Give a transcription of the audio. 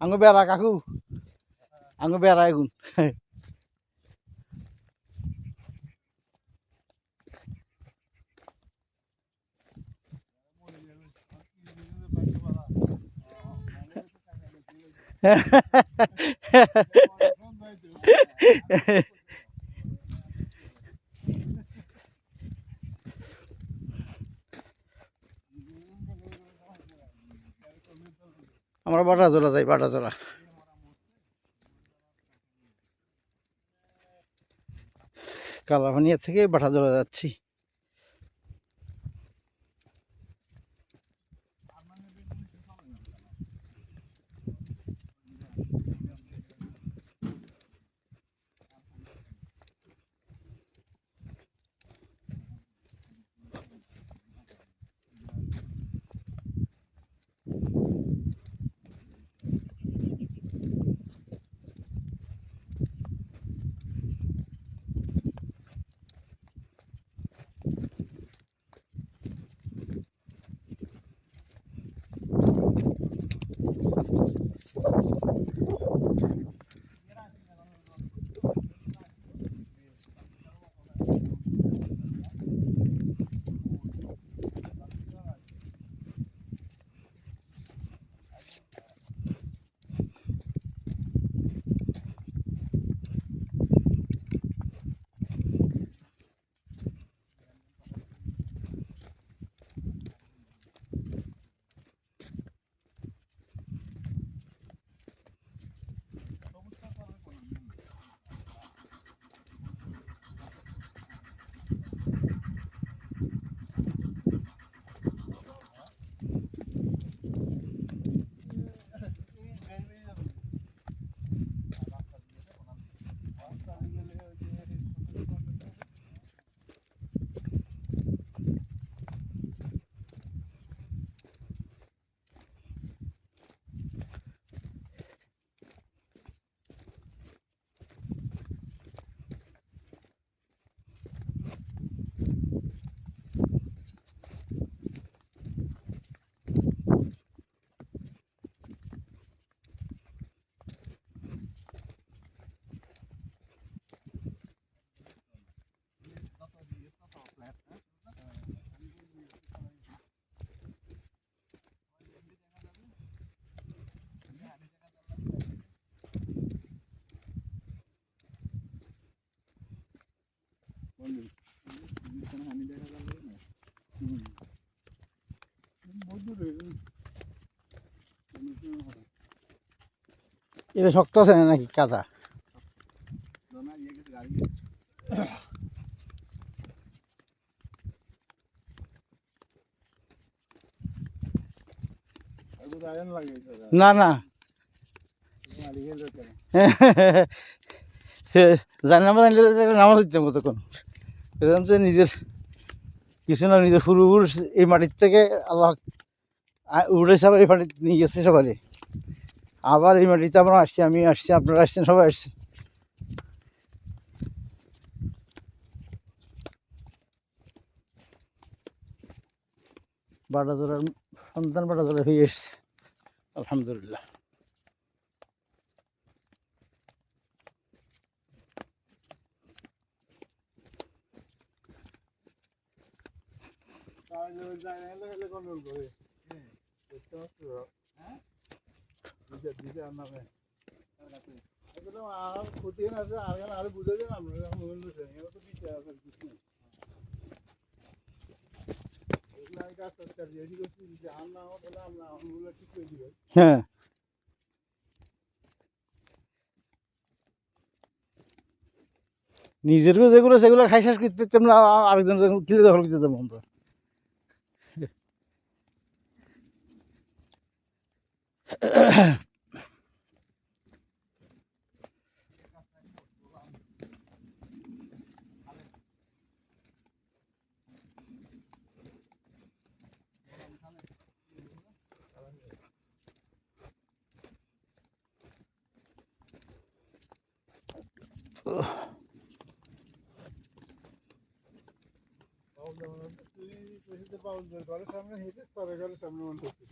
আঙ্গু বেড়া কাকু আঙ্গু বেড়া এগুন আমরা বাটাজোড়া যাই বাটাজোড়া কালাভানিয়া থেকে বাটাজোড়া যাচ্ছি এটা শক্ত আছে নাকি কাদা না না সে জানি না জানলে নামাজ দিতাম কতক্ষণ এরকম যে নিজের কিছু না নিজের পূর্বপুরুষ এই মাটির থেকে আল্লাহ উঠেছে আবার এই মাটিতে নিয়ে গেছে সবারই আবার এই মাটিতে আমরা আসছি আমি আসছি আপনারা আসছেন সবাই আসছেন বাটাজোড়ার সন্তান বাটাজোড়া হয়ে এসছে আলহামদুলিল্লাহ হ্যাঁ নিজের যেগুলো সেগুলো খাই শেষ করতে তোমরা আরেকজন কিলে দখল করতে যাবো আমরা ঘরের সামনে হেঁটে চরে ঘরের সামনে মনে করছিস